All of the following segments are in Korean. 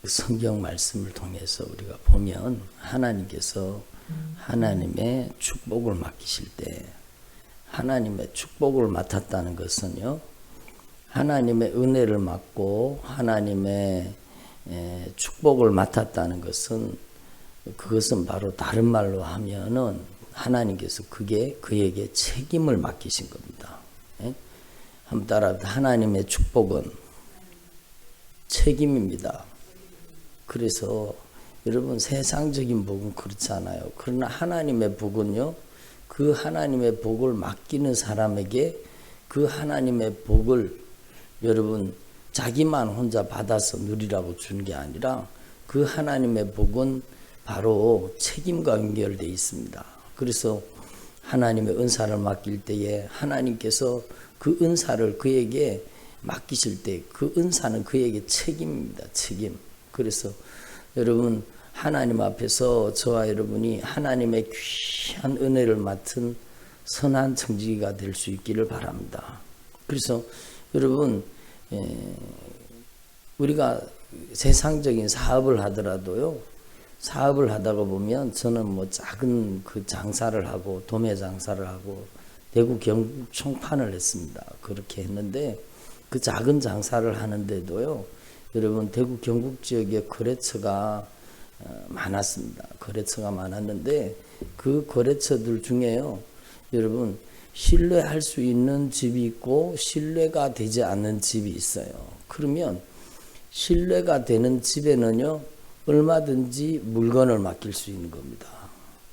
그 성경 말씀을 통해서 우리가 보면 하나님께서 하나님의 축복을 맡기실 때 하나님의 축복을 맡았다는 것은요, 하나님의 은혜를 맡고 하나님의 축복을 맡았다는 것은 그것은 바로 다른 말로 하면은 하나님께서 그에게 책임을 맡기신 겁니다. 예? 한번 따라, 하나님의 축복은 책임입니다. 그래서 여러분, 세상적인 복은 그렇지 않아요. 그러나 하나님의 복은요, 그 하나님의 복을 맡기는 사람에게 그 하나님의 복을 여러분 자기만 혼자 받아서 누리라고 주는 게 아니라 그 하나님의 복은 바로 책임과 연결되어 있습니다. 그래서 하나님의 은사를 맡길 때에 하나님께서 그 은사를 그에게 맡기실 때 그 은사는 그에게 책임입니다. 책임. 그래서 여러분, 하나님 앞에서 저와 여러분이 하나님의 귀한 은혜를 맡은 선한 청지기가 될 수 있기를 바랍니다. 그래서 여러분, 우리가 세상적인 사업을 하더라도요, 사업을 하다가 보면 저는 뭐 작은 그 장사를 하고 도매 장사를 하고 대구 경북 총판을 했습니다. 그렇게 했는데 그 작은 장사를 하는데도요, 여러분 대구 경북 지역에 거래처가 많았습니다. 거래처가 많았는데 그 거래처들 중에요, 여러분 신뢰할 수 있는 집이 있고 신뢰가 되지 않는 집이 있어요. 그러면 신뢰가 되는 집에는요, 얼마든지 물건을 맡길 수 있는 겁니다.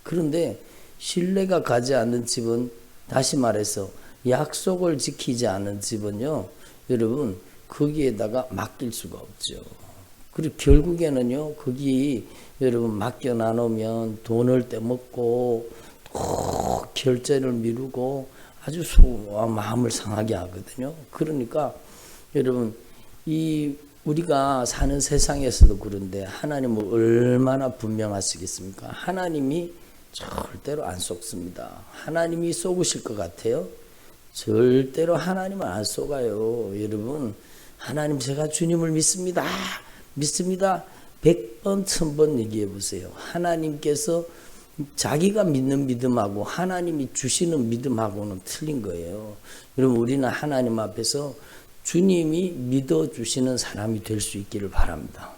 그런데 신뢰가 가지 않는 집은, 다시 말해서 약속을 지키지 않은 집은요, 여러분 거기에다가 맡길 수가 없죠. 그리고 결국에는요, 거기 여러분 맡겨 나누면 돈을 떼먹고 또 결제를 미루고 아주 마음을 상하게 하거든요. 그러니까 여러분, 우리가 사는 세상에서도 그런데 하나님은 얼마나 분명하시겠습니까? 하나님이 절대로 안 속습니다. 하나님이 속으실 것 같아요? 절대로 하나님은 안 속아요. 여러분, 하나님, 제가 주님을 믿습니다. 믿습니다. 100번, 1000번 얘기해 보세요. 하나님께서 자기가 믿는 믿음하고 하나님이 주시는 믿음하고는 틀린 거예요. 여러분, 우리는 하나님 앞에서 주님이 믿어주시는 사람이 될 수 있기를 바랍니다.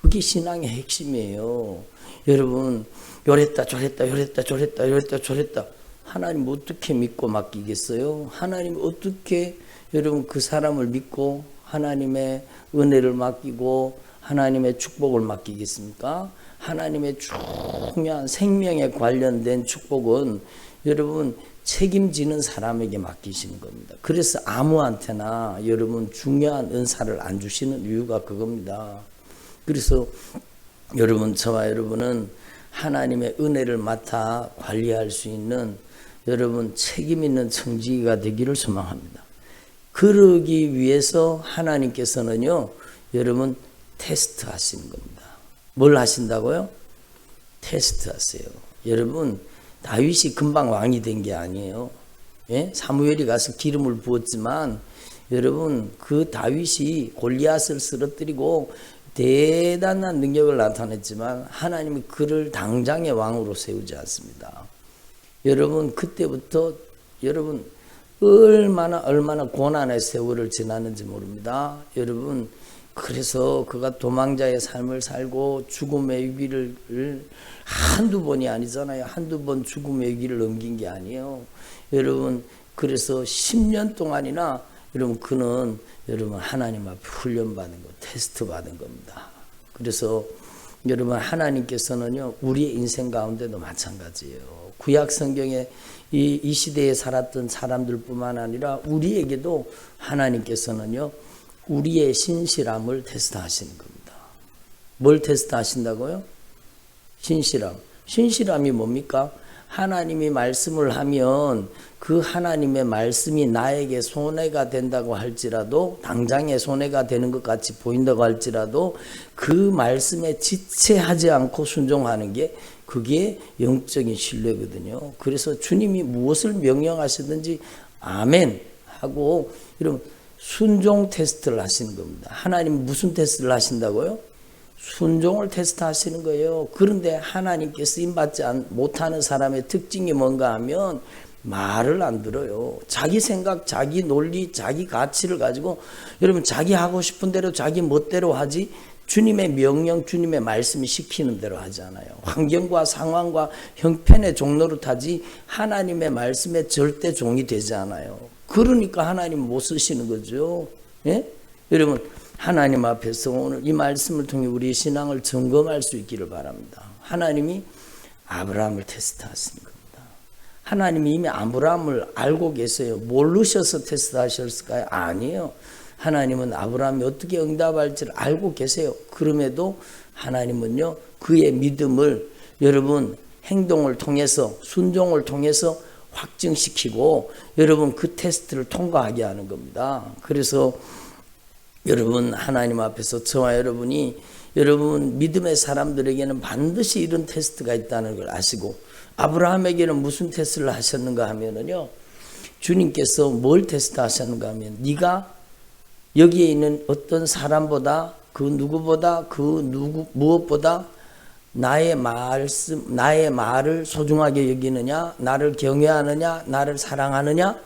그게 신앙의 핵심이에요. 여러분, 요랬다 저랬다 요랬다 저랬다 요랬다 저랬다, 하나님 어떻게 믿고 맡기겠어요? 하나님 어떻게 여러분 그 사람을 믿고 하나님의 은혜를 맡기고 하나님의 축복을 맡기겠습니까? 하나님의 중요한 생명에 관련된 축복은 여러분 책임지는 사람에게 맡기시는 겁니다. 그래서 아무한테나 여러분 중요한 은사를 안 주시는 이유가 그겁니다. 그래서 여러분, 저와 여러분은 하나님의 은혜를 맡아 관리할 수 있는 여러분 책임 있는 청지기가 되기를 소망합니다. 그러기 위해서 하나님께서는요, 여러분 테스트 하시는 겁니다. 뭘 하신다고요? 테스트 하세요. 여러분, 다윗이 금방 왕이 된 게 아니에요. 예? 사무엘이 가서 기름을 부었지만 여러분, 그 다윗이 골리앗을 쓰러뜨리고 대단한 능력을 나타냈지만 하나님이 그를 당장의 왕으로 세우지 않습니다. 여러분, 그때부터 여러분 얼마나 고난의 세월을 지났는지 모릅니다. 여러분, 그래서 그가 도망자의 삶을 살고 죽음의 위기를 한두 번이 아니잖아요. 한두 번 죽음의 위기를 넘긴 게 아니에요. 여러분, 그래서 10년 동안이나 여러분 그는 여러분 하나님 앞에 훈련받은 거, 테스트 받은 겁니다. 그래서 여러분, 하나님께서는요, 우리의 인생 가운데도 마찬가지예요. 구약 성경에 이 시대에 살았던 사람들뿐만 아니라 우리에게도 하나님께서는요, 우리의 신실함을 테스트하시는 겁니다. 뭘 테스트하신다고요? 신실함. 신실함이 뭡니까? 하나님이 말씀을 하면 그 하나님의 말씀이 나에게 손해가 된다고 할지라도, 당장에 손해가 되는 것 같이 보인다고 할지라도 그 말씀에 지체하지 않고 순종하는 게, 그게 영적인 신뢰거든요. 그래서 주님이 무엇을 명령하시든지 아멘 하고 여러분 순종 테스트를 하시는 겁니다. 하나님 무슨 테스트를 하신다고요? 순종을 테스트하시는 거예요. 그런데 하나님께 쓰임받지 못하는 사람의 특징이 뭔가 하면 말을 안 들어요. 자기 생각, 자기 논리, 자기 가치를 가지고 여러분 자기 하고 싶은 대로 자기 멋대로 하지 주님의 명령, 주님의 말씀이 시키는 대로 하잖아요. 환경과 상황과 형편의 종로를 타지 하나님의 말씀에 절대 종이 되지 않아요. 그러니까 하나님 못 쓰시는 거죠. 예? 여러분 하나님 앞에서 오늘 이 말씀을 통해 우리의 신앙을 점검할 수 있기를 바랍니다. 하나님이 아브라함을 테스트하시는 겁니다. 하나님이 이미 아브라함을 알고 계세요. 모르셔서 테스트하셨을까요? 아니에요. 하나님은 아브라함이 어떻게 응답할지를 알고 계세요. 그럼에도 하나님은요, 그의 믿음을 여러분 행동을 통해서 순종을 통해서 확증시키고 여러분 그 테스트를 통과하게 하는 겁니다. 그래서 여러분 하나님 앞에서 저와 여러분이 여러분 믿음의 사람들에게는 반드시 이런 테스트가 있다는 걸 아시고 아브라함에게는 무슨 테스트를 하셨는가 하면은요, 주님께서 뭘 테스트 하셨는가 하면 네가 여기에 있는 어떤 사람보다 그 누구보다 무엇보다 나의 말을 소중하게 여기느냐, 나를 경외하느냐, 나를 사랑하느냐,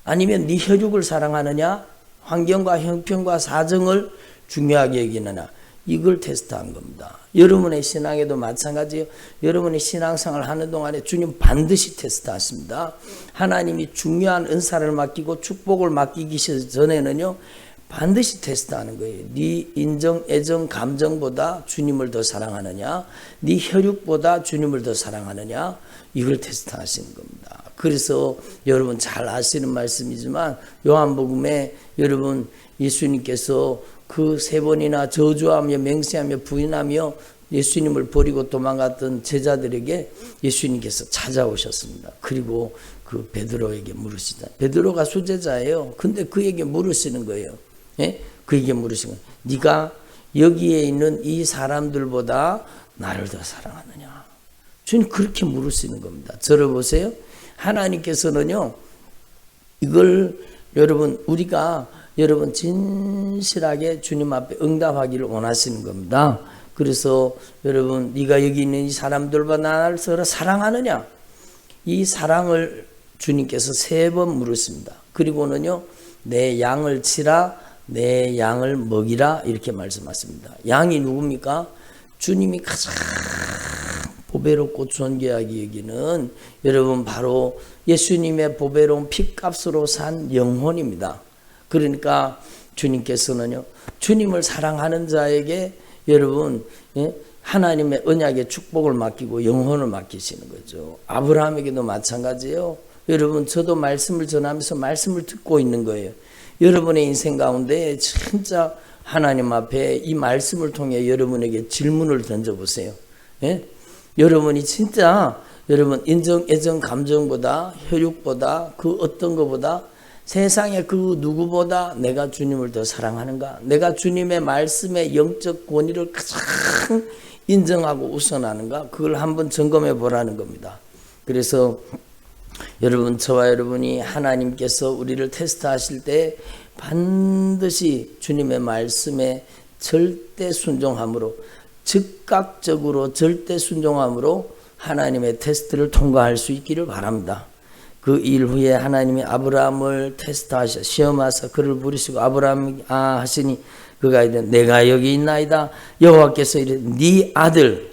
아니면 네 혈육을 사랑하느냐, 환경과 형편과 사정을 중요하게 여기느냐, 이걸 테스트한 겁니다. 여러분의 신앙에도 마찬가지예요. 여러분의 신앙생활 하는 동안에 주님 반드시 테스트하십니다. 하나님이 중요한 은사를 맡기고 축복을 맡기기 전에는요, 반드시 테스트하는 거예요. 네 인정, 애정, 감정보다 주님을 더 사랑하느냐, 네 혈육보다 주님을 더 사랑하느냐, 이걸 테스트하시는 겁니다. 그래서 여러분 잘 아시는 말씀이지만 요한복음에 여러분 예수님께서 그 3번이나 저주하며 맹세하며 부인하며 예수님을 버리고 도망갔던 제자들에게 예수님께서 찾아오셨습니다. 그리고 그 베드로에게 물으시다. 베드로가 수제자예요. 근데 그에게 물으시는 거예요. 예? 그에게 물으시는 거예요. 네가 여기에 있는 이 사람들보다 나를 더 사랑하느냐? 주님 그렇게 물으시는 겁니다. 저를 보세요. 하나님께서는요, 이걸 여러분 우리가 여러분 진실하게 주님 앞에 응답하기를 원하시는 겁니다. 그래서 여러분 네가 여기 있는 이 사람들보다 나를 더 사랑하느냐? 이 사랑을 주님께서 3번 물으십니다. 그리고는요, 내 양을 치라, 내 양을 먹이라, 이렇게 말씀하십니다. 양이 누굽니까? 주님이 가장 보배롭고 존귀하게 여기는 여러분 바로 예수님의 보배로운 피값으로 산 영혼입니다. 그러니까 주님께서는요, 주님을 사랑하는 자에게 여러분 하나님의 언약의 축복을 맡기고 영혼을 맡기시는 거죠. 아브라함에게도 마찬가지예요. 여러분 저도 말씀을 전하면서 말씀을 듣고 있는 거예요. 여러분의 인생 가운데 진짜 하나님 앞에 이 말씀을 통해 여러분에게 질문을 던져보세요. 예? 여러분이 진짜 여러분 인정, 애정, 감정보다 혈육보다 그 어떤 것보다 세상의 그 누구보다 내가 주님을 더 사랑하는가? 내가 주님의 말씀의 영적 권위를 가장 인정하고 우선하는가? 그걸 한번 점검해 보라는 겁니다. 그래서 여러분 저와 여러분이 하나님께서 우리를 테스트하실 때 반드시 주님의 말씀에 절대 순종함으로 즉각적으로 절대 순종함으로 하나님의 테스트를 통과할 수 있기를 바랍니다. 그 일 후에 하나님이 아브라함을 테스트하셔 시험하사 그를 부르시고 아브라함이 하시니 그가 이르되 내가 여기 있나이다. 여호와께서 이르되 네 아들,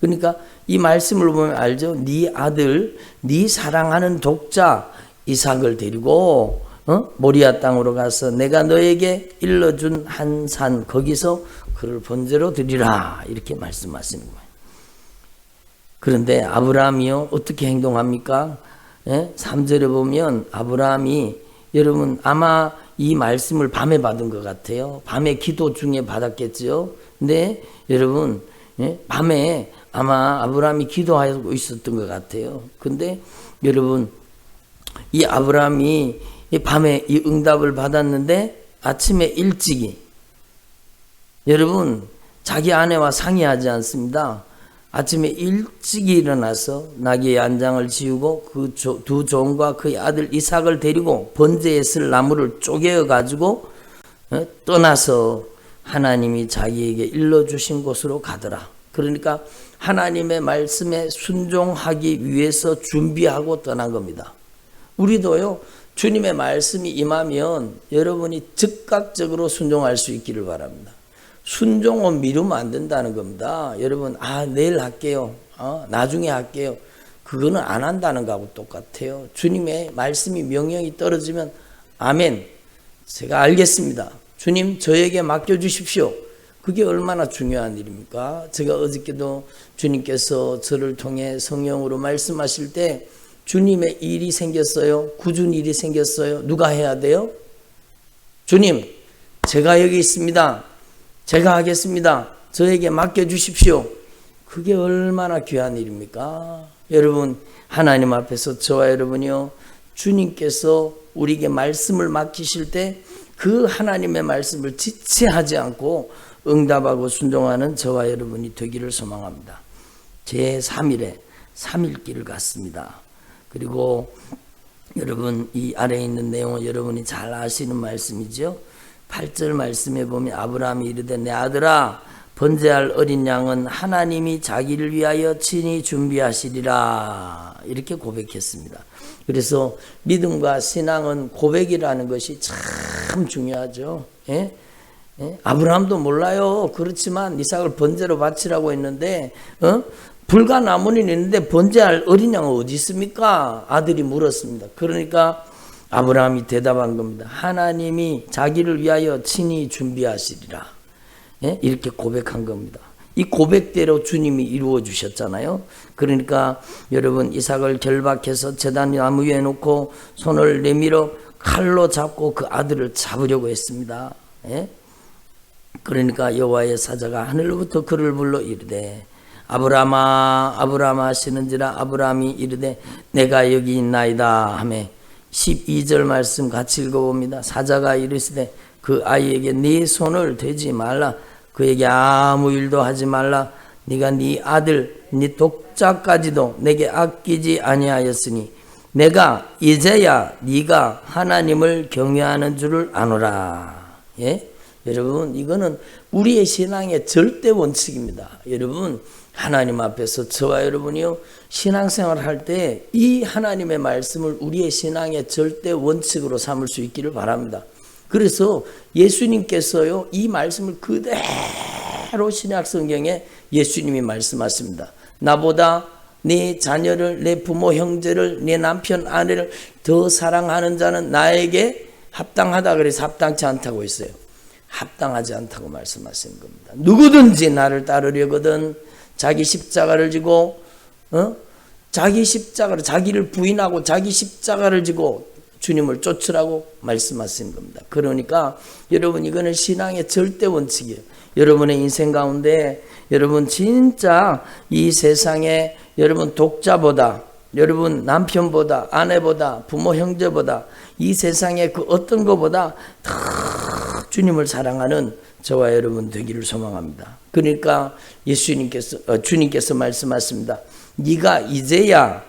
그러니까 이 말씀을 보면 알죠. 네 아들, 네 사랑하는 독자 이삭을 데리고 모리아 땅으로 가서 내가 너에게 일러준 한 산 거기서 그를 번제로 드리라, 이렇게 말씀하시는 거예요. 그런데 아브라함이요 어떻게 행동합니까? 3절에 보면 아브라함이 여러분 아마 이 말씀을 밤에 받은 것 같아요. 밤에 기도 중에 받았겠죠. 근데 여러분 밤에 아마 아브라함이 기도하고 있었던 것 같아요. 근데 여러분 이 아브라함이 밤에 이 응답을 받았는데 아침에 일찍이 여러분 자기 아내와 상의하지 않습니다. 아침에 일찍 일어나서 나귀의 안장을 지우고 그 두 종과 그의 아들 이삭을 데리고 번제에 쓸 나무를 쪼개어 가지고 떠나서 하나님이 자기에게 일러주신 곳으로 가더라. 그러니까 하나님의 말씀에 순종하기 위해서 준비하고 떠난 겁니다. 우리도요, 주님의 말씀이 임하면 여러분이 즉각적으로 순종할 수 있기를 바랍니다. 순종은 미루면 안 된다는 겁니다. 여러분, 내일 할게요. 나중에 할게요. 그거는 안 한다는 거하고 똑같아요. 주님의 말씀이 명령이 떨어지면 아멘, 제가 알겠습니다. 주님, 저에게 맡겨주십시오. 그게 얼마나 중요한 일입니까? 제가 어저께도 주님께서 저를 통해 성령으로 말씀하실 때 주님의 일이 생겼어요. 굳은 일이 생겼어요. 누가 해야 돼요? 주님, 제가 여기 있습니다. 제가 하겠습니다. 저에게 맡겨주십시오. 그게 얼마나 귀한 일입니까? 여러분, 하나님 앞에서 저와 여러분이요, 주님께서 우리에게 말씀을 맡기실 때 그 하나님의 말씀을 지체하지 않고 응답하고 순종하는 저와 여러분이 되기를 소망합니다. 제3일에 3일길을 갔습니다. 그리고 여러분, 이 아래에 있는 내용은 여러분이 잘 아시는 말씀이죠. 8절 말씀에 보면 아브라함이 이르되 내 아들아, 번제할 어린 양은 하나님이 자기를 위하여 친히 준비하시리라, 이렇게 고백했습니다. 그래서 믿음과 신앙은 고백이라는 것이 참 중요하죠. 아브라함도 몰라요. 그렇지만 이삭을 번제로 바치라고 했는데 불과 나무는 있는데 번제할 어린 양은 어디 있습니까? 아들이 물었습니다. 그러니까 아브라함이 대답한 겁니다. 하나님이 자기를 위하여 친히 준비하시리라, 이렇게 고백한 겁니다. 이 고백대로 주님이 이루어 주셨잖아요. 그러니까 여러분, 이삭을 결박해서 제단 나무 위에 놓고 손을 내밀어 칼로 잡고 그 아들을 잡으려고 했습니다. 그러니까 여호와의 사자가 하늘로부터 그를 불러 이르되 아브라함아, 아브라함아 하시는지라. 아브라함이 이르되 내가 여기 있나이다 하매 12절 말씀 같이 읽어봅니다. 사자가 이르시되 그 아이에게 네 손을 대지 말라. 그에게 아무 일도 하지 말라. 네가 네 아들 네 독자까지도 내게 아끼지 아니하였으니 내가 이제야 네가 하나님을 경외하는 줄을 아노라. 여러분, 이거는 우리의 신앙의 절대 원칙입니다. 여러분, 하나님 앞에서 저와 여러분이요, 신앙생활 할 때 이 하나님의 말씀을 우리의 신앙의 절대 원칙으로 삼을 수 있기를 바랍니다. 그래서 예수님께서요, 이 말씀을 그대로 신약 성경에 예수님이 말씀하십니다. 나보다 네 자녀를, 내 부모 형제를, 내 남편 아내를 더 사랑하는 자는 나에게 합당하다. 그래서 합당치 않다고 했어요. 합당하지 않다고 말씀하시는 겁니다. 누구든지 나를 따르려거든 자기 십자가를 지고 자기를 부인하고 자기 십자가를 지고 주님을 쫓으라고 말씀하시는 겁니다. 그러니까 여러분, 이거는 신앙의 절대 원칙이에요. 여러분의 인생 가운데 여러분 진짜 이 세상에 여러분 독자보다, 여러분 남편보다, 아내보다, 부모 형제보다, 이 세상의 그 어떤 것보다 더 주님을 사랑하는 저와 여러분 되기를 소망합니다. 그러니까 주님께서 말씀하십니다. 네가 이제야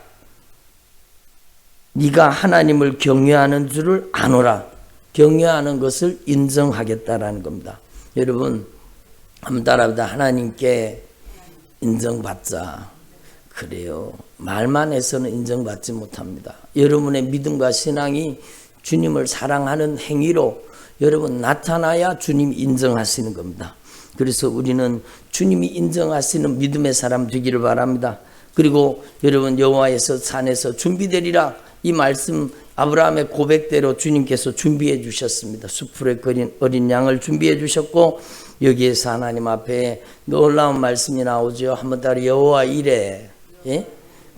네가 하나님을 경외하는 줄을 아노라. 경외하는 것을 인정하겠다라는 겁니다. 여러분, 한번 따라합니다. 하나님께 인정받자. 그래요. 말만 해서는 인정받지 못합니다. 여러분의 믿음과 신앙이 주님을 사랑하는 행위로 여러분 나타나야 주님이 인정하시는 겁니다. 그래서 우리는 주님이 인정하시는 믿음의 사람 되기를 바랍니다. 그리고 여러분, 여호와에서 산에서 준비되리라. 이 말씀 아브라함의 고백대로 주님께서 준비해 주셨습니다. 수풀에 거린 어린 양을 준비해 주셨고, 여기에서 하나님 앞에 놀라운 말씀이 나오죠. 한번 따라 여호와 이래.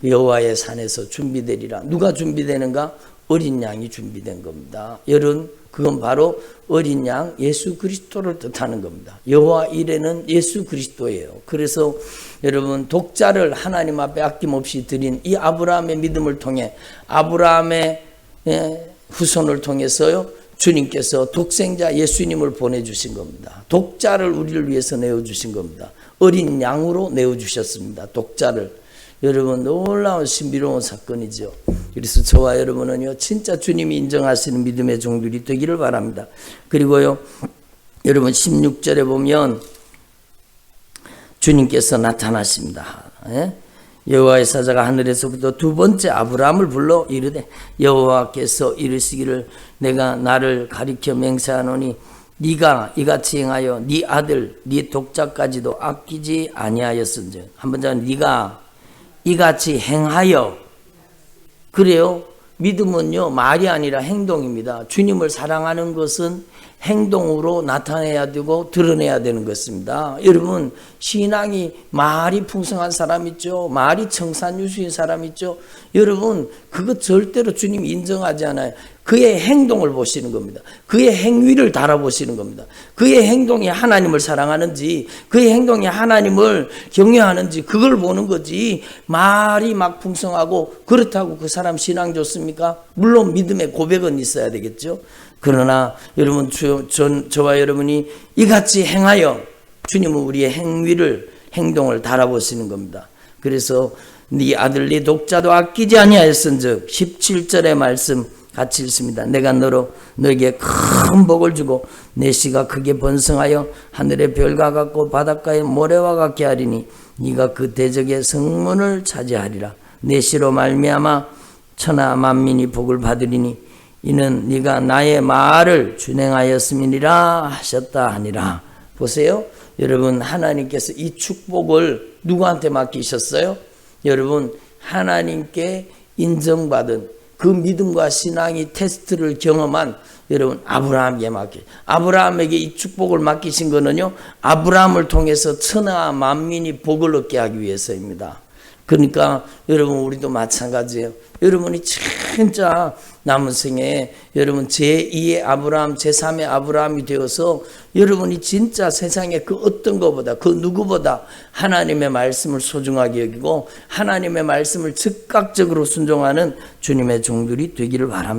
여호와의 산에서 준비되리라. 누가 준비되는가? 어린 양이 준비된 겁니다. 여러분, 그건 바로 어린 양 예수 그리스도를 뜻하는 겁니다. 여호와 이레는 예수 그리스도예요. 그래서 여러분, 독자를 하나님 앞에 아낌없이 드린 이 아브라함의 믿음을 통해, 아브라함의 후손을 통해서요, 주님께서 독생자 예수님을 보내주신 겁니다. 독자를 우리를 위해서 내어주신 겁니다. 어린 양으로 내어주셨습니다. 독자를. 여러분, 놀라운 신비로운 사건이죠. 그래서 저와 여러분은요, 진짜 주님이 인정하시는 믿음의 종들이 되기를 바랍니다. 그리고요, 여러분 16절에 보면 주님께서 나타나십니다. 예? 여호와의 사자가 하늘에서부터 두 번째 아브라함을 불러 이르되 여호와께서 이르시기를 내가 나를 가리켜 맹세하노니 네가 이같이 행하여 네 아들 네 독자까지도 아끼지 아니하였은즉. 한번 자 네가 이같이 행하여. 그래요. 믿음은요 말이 아니라 행동입니다. 주님을 사랑하는 것은 행동으로 나타내야 되고 드러내야 되는 것입니다. 여러분 신앙이 말이 풍성한 사람 있죠. 말이 청산유수인 사람 있죠. 여러분 그거 절대로 주님 인정하지 않아요. 그의 행동을 보시는 겁니다. 그의 행위를 달아보시는 겁니다. 그의 행동이 하나님을 사랑하는지 그의 행동이 하나님을 경외하는지 그걸 보는 거지. 말이 막 풍성하고 그렇다고 그 사람 신앙 좋습니까? 물론 믿음의 고백은 있어야 되겠죠. 그러나 여러분 저와 여러분이 이같이 행하여 주님은 우리의 행동을 달아보시는 겁니다. 그래서 네 아들 네 독자도 아끼지 아니하였은즉 17절의 말씀 같이 읽습니다. 내가 너에게 큰 복을 주고 내 씨가 크게 번성하여 하늘의 별과 같고 바닷가의 모래와 같게 하리니 네가 그 대적의 성문을 차지하리라. 내 씨로 말미암아 천하 만민이 복을 받으리니 이는 네가 나의 말을 준행하였음이니라 하셨다 하니라. 보세요. 여러분 하나님께서 이 축복을 누구한테 맡기셨어요? 여러분 하나님께 인정받은 그 믿음과 신앙이 테스트를 경험한 여러분 아브라함에게 아브라함에게 이 축복을 맡기신 거는요 아브라함을 통해서 천하 만민이 복을 얻게 하기 위해서입니다. 그러니까 여러분 우리도 마찬가지예요. 여러분이 진짜 남은 생에 여러분 제2의 아브라함 제3의 아브라함이 되어서 여러분이 진짜 세상에 그 어떤 것보다 그 누구보다 하나님의 말씀을 소중하게 여기고 하나님의 말씀을 즉각적으로 순종하는 주님의 종들이 되기를 바랍니다.